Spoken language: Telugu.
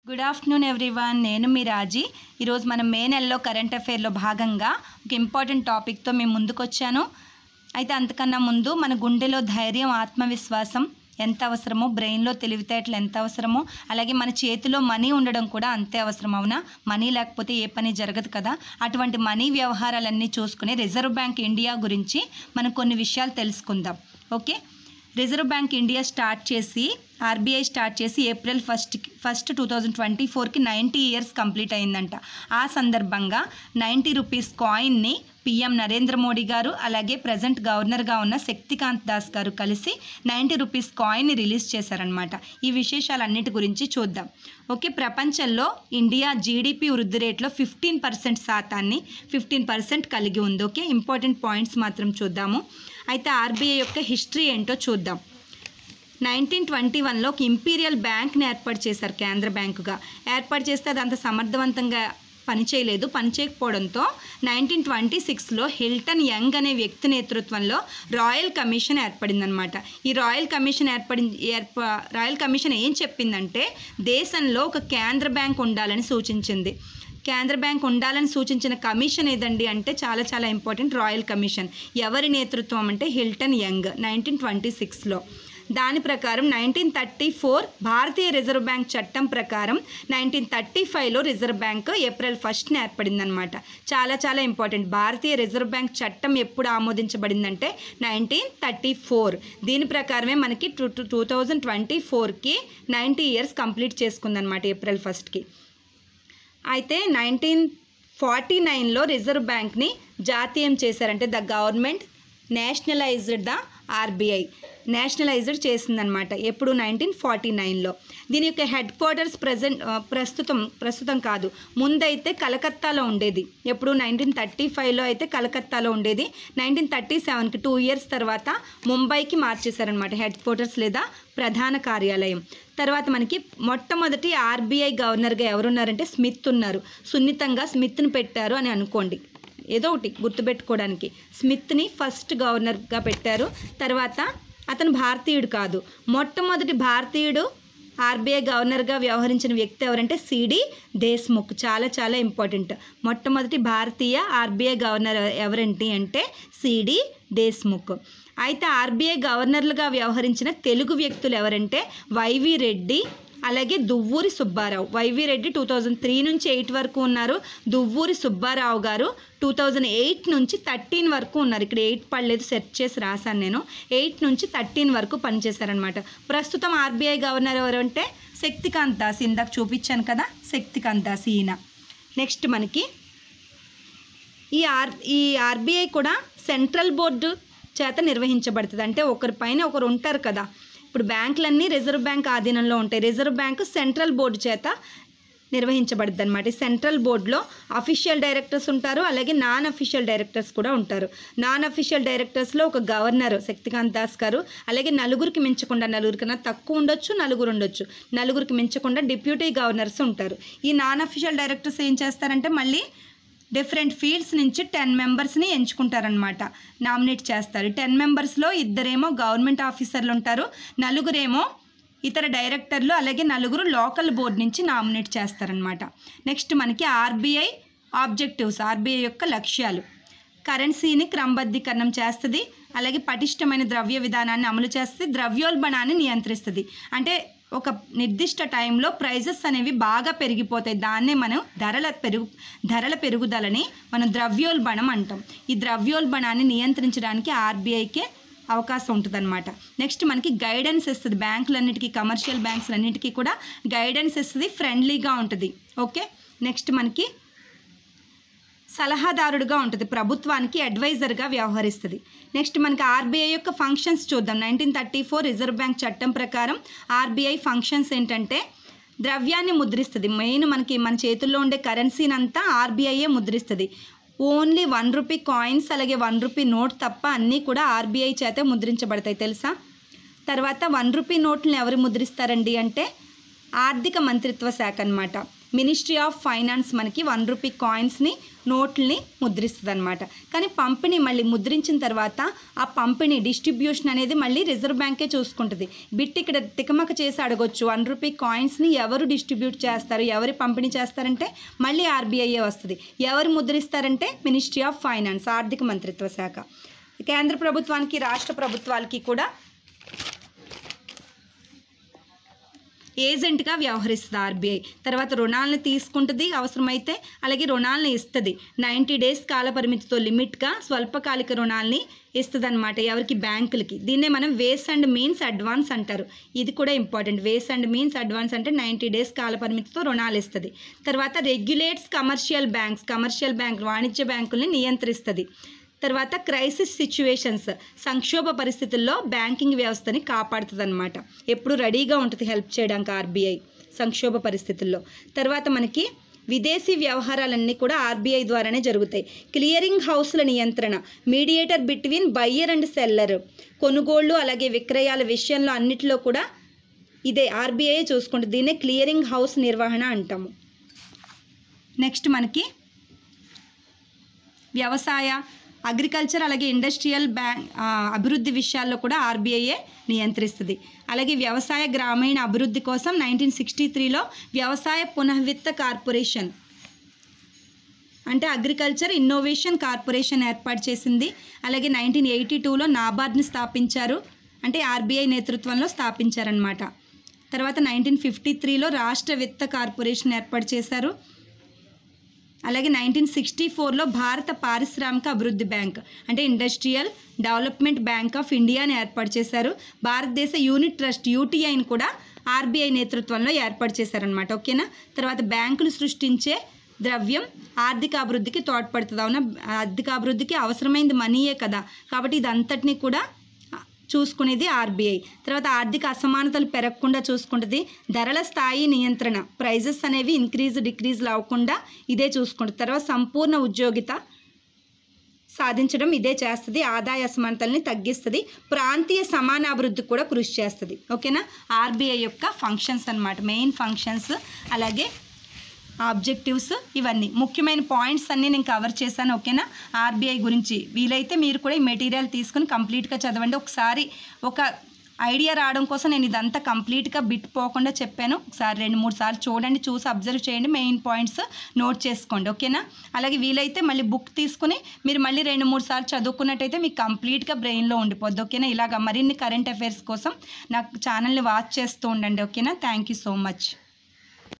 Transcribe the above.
Good afternoon everyone. నేను మీ రాజీ. ఈరోజు మనం మే నెలలో కరెంట్ అఫైర్లో భాగంగా ఒక ఇంపార్టెంట్ టాపిక్తో మేము ముందుకు వచ్చాను. అయితే అంతకన్నా ముందు మన గుండెలో ధైర్యం, ఆత్మవిశ్వాసం ఎంత అవసరమో, బ్రెయిన్లో తెలివితేటలు ఎంత అవసరమో, అలాగే మన చేతిలో మనీ ఉండడం కూడా అంతే అవసరం. అవునా? మనీ లేకపోతే ఏ పని జరగదు కదా. అటువంటి మనీ వ్యవహారాలన్నీ చూసుకుని రిజర్వ్ బ్యాంక్ ఇండియా గురించి మనం కొన్ని విషయాలు తెలుసుకుందాం. Okay, reserve bank India RBI start చేసి ఏప్రిల్ 1, 2024కి 90 ఇయర్స్ కంప్లీట్ అయిందంట. ఆ సందర్భంగా 90 రూపీస్ కాయిన్ని పిఎం నరేంద్ర మోడీ గారు అలాగే ప్రజెంట్ గవర్నర్గా ఉన్న శక్తికాంత్ దాస్ గారు కలిసి 90 రూపీస్ కాయిన్ని రిలీజ్ చేశారనమాట. ఈ విశేషాలన్నిటి గురించి చూద్దాం. ఓకే, ప్రపంచంలో ఇండియా జీడిపి వృద్ధి రేట్లో 15% కలిగి ఉంది. ఓకే, ఇంపార్టెంట్ పాయింట్స్ మాత్రం చూద్దాము. అయితే ఆర్బీఐ యొక్క హిస్టరీ ఏంటో చూద్దాం. 1921లో ఒక ఇంపీరియల్ బ్యాంక్ని ఏర్పాటు చేశారు. కేంద్ర బ్యాంకుగా ఏర్పాటు చేస్తే అది అంత సమర్థవంతంగా పనిచేయకపోవడంతో 1926లో హిల్టన్ యంగ్ అనే వ్యక్తి నేతృత్వంలో రాయల్ కమిషన్ ఏర్పడిందనమాట. ఈ రాయల్ కమిషన్ ఏం చెప్పిందంటే దేశంలో ఒక కేంద్ర బ్యాంక్ ఉండాలని సూచించింది. కేంద్ర బ్యాంక్ ఉండాలని సూచించిన కమిషన్ ఏదండి అంటే చాలా చాలా ఇంపార్టెంట్, రాయల్ కమిషన్. ఎవరి నేతృత్వం అంటే హిల్టన్ యంగ్ 1926లో. దాని ప్రకారం 1934 భారతీయ రిజర్వ్ బ్యాంక్ చట్టం ప్రకారం 1935లో రిజర్వ్ బ్యాంక్ ఏప్రిల్ 1న ఏర్పడిందనమాట. చాలా చాలా ఇంపార్టెంట్. భారతీయ రిజర్వ్ బ్యాంక్ చట్టం ఎప్పుడు ఆమోదించబడిందంటే 1934. దీని ప్రకారమే మనకి 2024కి 90 ఇయర్స్ కంప్లీట్ చేసుకుందనమాట ఏప్రిల్ 1కి. అయితే 1949లో రిజర్వ్ బ్యాంక్ని జాతీయం చేశారంటే ద గవర్నమెంట్ నేషనలైజ్డ్ చేసిందనమాట. ఎప్పుడు? 1949లో. దీని యొక్క హెడ్ క్వార్టర్స్ ప్రస్తుతం కాదు, ముందైతే కలకత్తాలో ఉండేది. ఎప్పుడు? 1935లో అయితే కలకత్తాలో ఉండేది. 1937కి 2 ఇయర్స్ తర్వాత ముంబైకి మార్చేశారనమాట హెడ్ క్వార్టర్స్ లేదా ప్రధాన కార్యాలయం. తర్వాత మనకి మొట్టమొదటి ఆర్బీఐ గవర్నర్గా ఎవరున్నారంటే స్మిత్ ఉన్నారు. సున్నితంగా స్మిత్ని పెట్టారు అని అనుకోండి, ఏదో ఒకటి గుర్తుపెట్టుకోవడానికి. స్మిత్ని ఫస్ట్ గవర్నర్గా పెట్టారు. తర్వాత అతను భారతీయుడు కాదు. మొట్టమొదటి భారతీయుడు ఆర్బీఐ గవర్నర్గా వ్యవహరించిన వ్యక్తి ఎవరంటే సిడి దేశ్ముఖ్. చాలా చాలా ఇంపార్టెంట్. మొట్టమొదటి భారతీయ ఆర్బీఐ గవర్నర్ ఎవరంటే అంటే సిడి దేశ్ముఖ్. అయితే ఆర్బీఐ గవర్నర్లుగా వ్యవహరించిన తెలుగు వ్యక్తులు ఎవరంటే వైవి రెడ్డి అలాగే దువ్వూరి సుబ్బారావు. వైవి రెడ్డి 2003 నుంచి 8 వరకు ఉన్నారు. దువ్వూరి సుబ్బారావు గారు 2008 నుంచి 13 వరకు ఉన్నారు. ఇక్కడ 8 పడలేదు, సెర్చ్ చేసి రాశాను నేను. 8 నుంచి 13 వరకు పనిచేశారనమాట. ప్రస్తుతం ఆర్బీఐ గవర్నర్ ఎవరంటే శక్తికాంత్ దాస్. ఇందాక చూపించాను కదా, శక్తికాంత్ దాస్ ఈయన. నెక్స్ట్ మనకి ఈ ఆర్బీఐ కూడా సెంట్రల్ బోర్డు చేత నిర్వహించబడుతుంది. అంటే ఒకరిపైన ఒకరు ఉంటారు కదా. ఇప్పుడు బ్యాంకులన్నీ రిజర్వ్ బ్యాంక్ ఆధీనంలో ఉంటాయి. రిజర్వ్ బ్యాంకు సెంట్రల్ బోర్డు చేత నిర్వహించబడుతుంది అనమాట. సెంట్రల్ బోర్డులో అఫీషియల్ డైరెక్టర్స్ ఉంటారు, అలాగే నాన్ అఫీషియల్ డైరెక్టర్స్ కూడా ఉంటారు. నాన్ అఫీషియల్ డైరెక్టర్స్లో ఒక గవర్నర్ శక్తికాంత్ దాస్ గారు, అలాగే నలుగురికి కన్నా తక్కువ ఉండొచ్చు, నలుగురు ఉండొచ్చు. నలుగురికి మించకుండా డిప్యూటీ గవర్నర్స్ ఉంటారు. ఈ నాన్ అఫీషియల్ డైరెక్టర్స్ ఏం చేస్తారంటే మళ్ళీ డిఫరెంట్ ఫీల్డ్స్ నుంచి 10 మెంబర్స్ని ఎంచుకుంటారనమాట, నామినేట్ చేస్తారు. 10 మెంబర్స్లో 2 గవర్నమెంట్ ఆఫీసర్లు ఉంటారు, 4 ఇతర డైరెక్టర్లు, అలాగే 4 లోకల్ బోర్డు నుంచి నామినేట్ చేస్తారనమాట. నెక్స్ట్ మనకి ఆర్బీఐ ఆబ్జెక్టివ్స్, ఆర్బీఐ యొక్క లక్ష్యాలు. కరెన్సీని క్రమబద్ధీకరణం చేస్తుంది, అలాగే పటిష్టమైన ద్రవ్య విధానాన్ని అమలు చేస్తుంది, ద్రవ్యోల్బణాన్ని నియంత్రిస్తుంది. అంటే ఒక నిర్దిష్ట టైంలో ప్రైజెస్ అనేవి బాగా పెరిగిపోతాయి. దాన్నే మనం ధరల పెరుగుదలని మనం ద్రవ్యోల్బణం అంటాం. ఈ ద్రవ్యోల్బణాన్ని నియంత్రించడానికి ఆర్బీఐకే అవకాశం ఉంటుంది అనమాట. నెక్స్ట్ మనకి గైడెన్స్ ఇస్తుంది. బ్యాంకులన్నిటికీ, కమర్షియల్ బ్యాంక్స్ అన్నిటికీ కూడా గైడెన్స్ ఇస్తుంది, ఫ్రెండ్లీగా ఉంటుంది. ఓకే, నెక్స్ట్ మనకి సలహాదారుడుగా ఉంటుంది, ప్రభుత్వానికి అడ్వైజర్గా వ్యవహరిస్తుంది. నెక్స్ట్ మనకి ఆర్బీఐ యొక్క ఫంక్షన్స్ చూద్దాం. 1934 రిజర్వ్ బ్యాంక్ చట్టం ప్రకారం ఆర్బీఐ ఫంక్షన్స్ ఏంటంటే ద్రవ్యాన్ని ముద్రిస్తుంది. మెయిన్ మన చేతుల్లో ఉండే కరెన్సీని అంతా ఆర్బీఐయే ముద్రిస్తుంది. ఓన్లీ 1 రూపీ కాయిన్స్ అలాగే 1 రూపీ నోట్ తప్ప అన్నీ కూడా ఆర్బీఐ చేతే ముద్రించబడతాయి, తెలుసా? తర్వాత 1 రూపీ నోట్లను ఎవరు ముద్రిస్తారండి అంటే ఆర్థిక మంత్రిత్వ శాఖ అన్నమాట. మినిస్ట్రీ ఆఫ్ ఫైనాన్స్ మనకి 1 రూపీ కాయిన్స్ని నోట్లని ముద్రిస్తుంది అనమాట. కానీ పంపిణీ మళ్ళీ ముద్రించిన తర్వాత ఆ పంపిణీ డిస్ట్రిబ్యూషన్ అనేది మళ్ళీ రిజర్వ్ బ్యాంకే చూసుకుంటుంది. బిట్ ఇక్కడ తికమక చేసి అడగొచ్చు, 1 రూపీ కాయిన్స్ని ఎవరు డిస్ట్రిబ్యూట్ చేస్తారు, ఎవరు పంపిణీ చేస్తారంటే మళ్ళీ ఆర్బీఐఏ వస్తుంది. ఎవరు ముద్రిస్తారంటే మినిస్ట్రీ ఆఫ్ ఫైనాన్స్, ఆర్థిక మంత్రిత్వ శాఖ. కేంద్ర ప్రభుత్వానికి రాష్ట్ర ప్రభుత్వాలకి కూడా ఏజెంట్గా వ్యవహరిస్తుంది ఆర్బీఐ. తర్వాత రుణాలను తీసుకుంటుంది అవసరమైతే, అలాగే రుణాలను ఇస్తుంది. 90 డేస్ కాల పరిమితితో లిమిట్గా స్వల్పకాలిక రుణాలని ఇస్తుంది అనమాట. ఎవరికి? బ్యాంకులకి. దీన్నే మనం వేస్ అండ్ మీన్స్ అడ్వాన్స్ అంటారు. ఇది కూడా important. Ways and means advance అంటే 90 డేస్ కాల పరిమితితో రుణాలు ఇస్తుంది. తర్వాత రెగ్యులేట్స్ కమర్షియల్ బ్యాంక్ వాణిజ్య బ్యాంకుల్ని నియంత్రిస్తుంది. తర్వాత క్రైసిస్ సిచ్యువేషన్స్, సంక్షోభ పరిస్థితుల్లో బ్యాంకింగ్ వ్యవస్థని కాపాడుతుంది అనమాట. ఎప్పుడు రెడీగా ఉంటుంది హెల్ప్ చేయడానికి ఆర్బీఐ సంక్షోభ పరిస్థితుల్లో. తర్వాత మనకి విదేశీ వ్యవహారాలన్నీ కూడా ఆర్బీఐ ద్వారానే జరుగుతాయి. క్లియరింగ్ హౌస్ల నియంత్రణ, mediator between buyer and seller, కొనుగోళ్లు అలాగే విక్రయాల విషయంలో అన్నిటిలో కూడా ఇదే ఆర్బీఐ చూసుకుంటుంది. దీన్నే క్లియరింగ్ హౌస్ నిర్వహణ అంటాము. నెక్స్ట్ మనకి వ్యవసాయ, అగ్రికల్చర్ అలాగే ఇండస్ట్రియల్ అభివృద్ధి విషయాల్లో కూడా ఆర్బీఐఏ నియంత్రిస్తుంది. అలాగే వ్యవసాయ గ్రామీణ అభివృద్ధి కోసం 1963లో వ్యవసాయ పునఃవిత్త కార్పొరేషన్ అంటే అగ్రికల్చర్ ఇన్నోవేషన్ కార్పొరేషన్ ఏర్పాటు చేసింది. అలాగే 1982లో నాబార్డ్ని స్థాపించారు, అంటే ఆర్బీఐ నేతృత్వంలో స్థాపించారనమాట. తర్వాత 1953లో రాష్ట్ర విత్త కార్పొరేషన్ ఏర్పాటు చేశారు. అలాగే 1964లో భారత పారిశ్రామిక అభివృద్ధి బ్యాంక్ అంటే ఇండస్ట్రియల్ డెవలప్మెంట్ బ్యాంక్ ఆఫ్ ఇండియాని ఏర్పాటు చేశారు. భారతదేశ యూనిట్ ట్రస్ట్ యూటీఐని కూడా ఆర్బీఐ నేతృత్వంలో ఏర్పాటు చేశారనమాట. ఓకేనా. తర్వాత బ్యాంకులు సృష్టించే ద్రవ్యం ఆర్థిక అభివృద్ధికి తోడ్పడుతుంది. అవునా, ఆర్థిక అభివృద్ధికి అవసరమైంది మనీయే కదా, కాబట్టి ఇదంతటినీ కూడా చూసుకునేది ఆర్బీఐ. తర్వాత ఆర్థిక అసమానతలు పెరగకుండా చూసుకుంటుంది. ధరల స్థాయి నియంత్రణ, ప్రైజెస్ అనేవి ఇంక్రీజ్ డిక్రీజ్లు అవ్వకుండా ఇదే చూసుకుంటుంది. తర్వాత సంపూర్ణ ఉద్యోగిత సాధించడం ఇదే చేస్తుంది. ఆదాయ అసమానతల్ని తగ్గిస్తుంది. ప్రాంతీయ సమానాభివృద్ధికి కూడా కృషి చేస్తుంది. ఓకేనా. ఆర్బీఐ యొక్క ఫంక్షన్స్ అన్నమాట, మెయిన్ ఫంక్షన్స్ అలాగే ఆబ్జెక్టివ్స్, ఇవన్నీ ముఖ్యమైన పాయింట్స్ అన్నీ నేను కవర్ చేశాను. ఓకేనా. ఆర్బీఐ గురించి వీలైతే మీరు కూడా ఈ మెటీరియల్ తీసుకుని కంప్లీట్గా చదవండి. ఒకసారి ఒక ఐడియా రావడం కోసం నేను ఇదంతా కంప్లీట్గా బిట్ పోకుండా చెప్పాను. ఒకసారి 2-3 సార్లు చూడండి, చూసి అబ్జర్వ్ చేయండి, మెయిన్ పాయింట్స్ నోట్ చేసుకోండి. ఓకేనా. అలాగే వీలైతే మళ్ళీ బుక్ తీసుకుని మీరు మళ్ళీ 2-3 సార్లు చదువుకున్నట్టయితే మీకు కంప్లీట్గా బ్రెయిన్లో ఉండిపోద్ది. ఓకేనా. ఇలాగ మరిన్ని కరెంట్ అఫైర్స్ కోసం నాకు ఛానల్ని వాచ్ చేస్తూ ఉండండి. ఓకేనా. Thank you so much.